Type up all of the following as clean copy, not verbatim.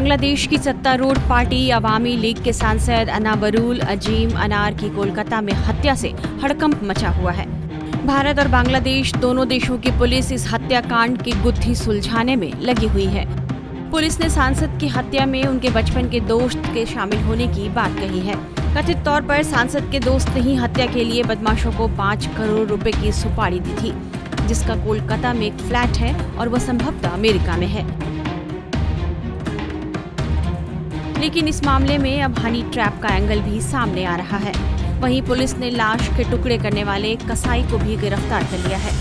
बांग्लादेश की सत्तारूढ़ पार्टी अवामी लीग के सांसद अनावरुल अजीम अनार की कोलकाता में हत्या से हड़कंप मचा हुआ है। भारत और बांग्लादेश दोनों देशों की पुलिस इस हत्याकांड की गुत्थी सुलझाने में लगी हुई है। पुलिस ने सांसद की हत्या में उनके बचपन के दोस्त के शामिल होने की बात कही है। कथित तौर पर सांसद के दोस्त ने ही हत्या के लिए बदमाशों को 5 करोड़ रुपए की सुपारी दी थी, जिसका कोलकाता में एक फ्लैट है और वह संभवतः अमेरिका में है। लेकिन इस मामले में अब हनी ट्रैप का एंगल भी सामने आ रहा है। वहीं पुलिस ने लाश के टुकड़े करने वाले कसाई को भी गिरफ्तार कर लिया है।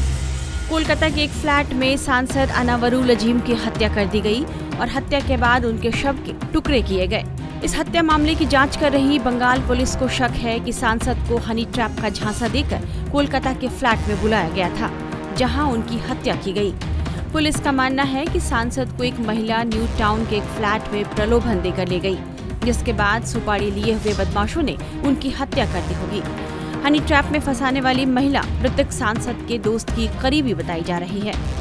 कोलकाता के एक फ्लैट में सांसद अनावरुल अजीम की हत्या कर दी गई और हत्या के बाद उनके शव के टुकड़े किए गए। इस हत्या मामले की जांच कर रही बंगाल पुलिस को शक है कि सांसद को हनी ट्रैप का झांसा देकर कोलकाता के फ्लैट में बुलाया गया था, जहां उनकी हत्या की गई। पुलिस का मानना है कि सांसद को एक महिला न्यू टाउन के एक फ्लैट में प्रलोभन देकर ले गई, जिसके बाद सुपारी लिए हुए बदमाशों ने उनकी हत्या कर दी होगी। हनी ट्रैप में फंसाने वाली महिला मृतक सांसद के दोस्त की करीबी बताई जा रही है।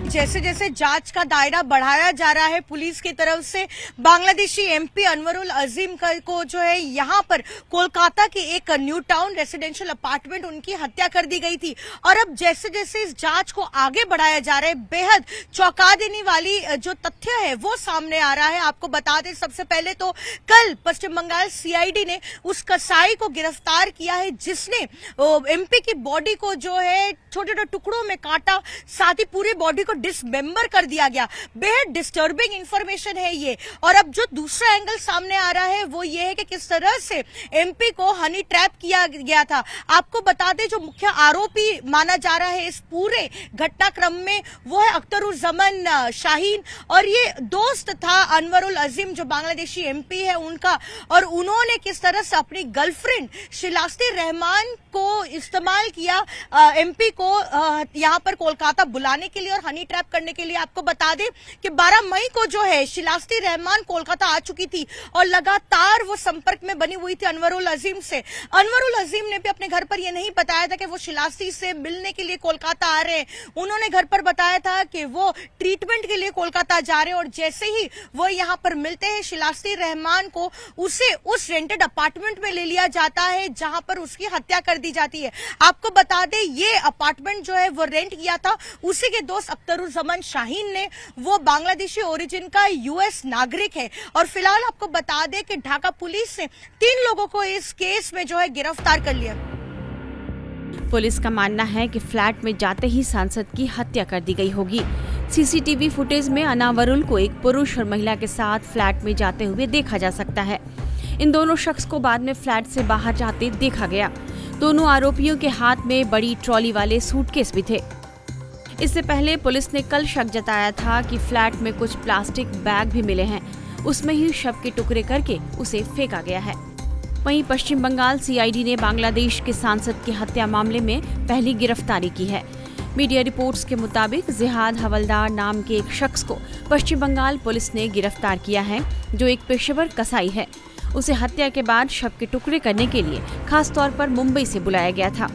जैसे जैसे जांच का दायरा बढ़ाया जा रहा है पुलिस की तरफ से, बांग्लादेशी एमपी अनवरुल अजीम को जो है यहाँ पर कोलकाता के एक न्यू टाउन रेसिडेंशियल अपार्टमेंट उनकी हत्या कर दी गई थी। और अब जैसे जैसे इस जांच को आगे बढ़ाया जा रहा है, बेहद चौंका देने वाली जो तथ्य है वो सामने आ रहा है। आपको बता दें, सबसे पहले तो कल पश्चिम बंगाल सीआईडी ने उस कसाई को गिरफ्तार किया है जिसने एमपी की बॉडी को जो है छोटे छोटे टुकड़ों में काटा, साथ ही पूरी बॉडी को डिसमेंबर कर दिया गया। बेहद डिस्टर्बिंग इंफॉर्मेशन है ये। और अब जो दूसरा एंगल सामने आ रहा है वो ये है कि किस तरह से एमपी को हनी ट्रैप किया गया था। आपको बता दें, जो मुख्य आरोपी माना जा रहा है इस पूरे घटनाक्रम में वो है अख्तरुज्जमान शाहीन, और ये दोस्त था अनवरुल अजीम जो बांग्लादेशी एमपी है उनका। और उन्होंने किस तरह से अपनी गर्लफ्रेंड शिलास्ती रहमान को इस्तेमाल किया एमपी को यहाँ पर कोलकाता बुलाने के लिए और हनी ट्रैप करने के लिए। आपको बता दें कि 12 मई को जो है शिलास्ती रहमान कोलकाता आ चुकी थी और लगातार वो संपर्क में बनी हुई थी अनवरुल अजीम से। अनवरुल अजीम ने भी अपने घर पर यह नहीं बताया था कि वो शिलास्ती से मिलने के लिए कोलकाता आ रहे हैं। उन्होंने घर पर बताया था कि वो ट्रीटमेंट के लिए कोलकाता जा रहे हैं। और जैसे ही वो यहाँ पर मिलते हैं शिलास्ती रहमान को, उसे उस रेंटेड अपार्टमेंट में ले लिया जाता है जहां पर उसकी हत्या कर दी जाती है। आपको बता दें, ये अपार्टमेंट जो है वो रेंट किया था उसी के दोस्त अख्तरुज्जमान शाहीन ने। वो बांग्लादेशी ओरिजिन का यूएस नागरिक है। और फिलहाल आपको बता दें कि ढाका पुलिस ने 3 लोगों को इस केस में जो है गिरफ्तार कर लिया। पुलिस का मानना है कि फ्लैट में जाते ही सांसद की हत्या कर दी गई होगी। सीसीटीवी फुटेज में अनावरुल को एक पुरुष और महिला के साथ फ्लैट में जाते हुए देखा जा सकता है। इन दोनों शख्स को बाद में फ्लैट से बाहर जाते देखा गया। दोनों आरोपियों के हाथ में बड़ी ट्रॉली वाले सूटकेस भी थे। इससे पहले पुलिस ने कल शक जताया था कि फ्लैट में कुछ प्लास्टिक बैग भी मिले हैं, उसमें ही शव के टुकड़े करके उसे फेंका गया है। वहीं पश्चिम बंगाल सीआईडी ने बांग्लादेश के सांसद की हत्या मामले में पहली गिरफ्तारी की है। मीडिया रिपोर्ट्स के मुताबिक जिहाद हवलदार नाम के एक शख्स को पश्चिम बंगाल पुलिस ने गिरफ्तार किया है, जो एक पेशेवर कसाई है। उसे हत्या के बाद शव के टुकड़े करने के लिए खास तौर पर मुंबई से बुलाया गया था।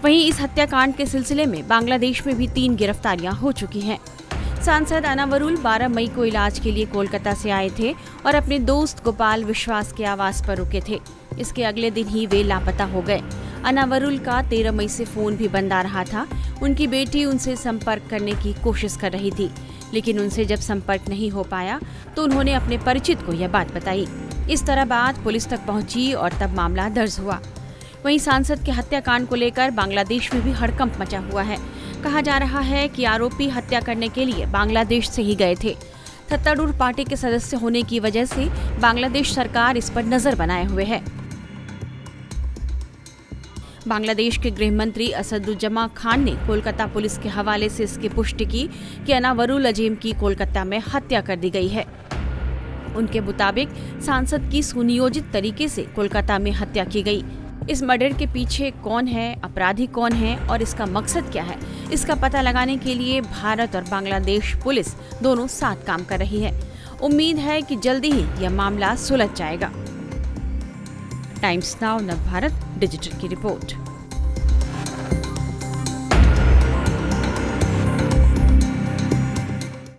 वहीं इस हत्याकांड के सिलसिले में बांग्लादेश में भी 3 गिरफ्तारियां हो चुकी हैं। सांसद अनावरुल 12 मई को इलाज के लिए कोलकाता से आए थे और अपने दोस्त गोपाल विश्वास के आवास पर रुके थे। इसके अगले दिन ही वे लापता हो गए। अनावरुल का 13 मई से फोन भी बंद आ रहा था। उनकी बेटी उनसे संपर्क करने की कोशिश कर रही थी, लेकिन उनसे जब संपर्क नहीं हो पाया तो उन्होंने अपने परिचित को यह बात बताई। इस तरह बात पुलिस तक पहुंची और तब मामला दर्ज हुआ। वहीं सांसद के हत्याकांड को लेकर बांग्लादेश में भी हड़कंप मचा हुआ है। कहा जा रहा है कि आरोपी हत्या करने के लिए बांग्लादेश से ही गए थे। सत्तारूढ़ पार्टी के सदस्य होने की वजह से बांग्लादेश सरकार इस पर नजर बनाए हुए है। बांग्लादेश के गृह मंत्री असदुज्जमा खान ने कोलकाता पुलिस के हवाले से इसकी पुष्टि की कि अनावरुल अजीम की कोलकाता में हत्या कर दी गई है। उनके मुताबिक सांसद की सुनियोजित तरीके से कोलकाता में हत्या की गई। इस मर्डर के पीछे कौन है, अपराधी कौन है और इसका मकसद क्या है, इसका पता लगाने के लिए भारत और बांग्लादेश पुलिस दोनों साथ काम कर रही है। उम्मीद है कि जल्दी ही यह मामला सुलझ जाएगा। टाइम्स नाउ नवभारत डिजिटल की रिपोर्ट।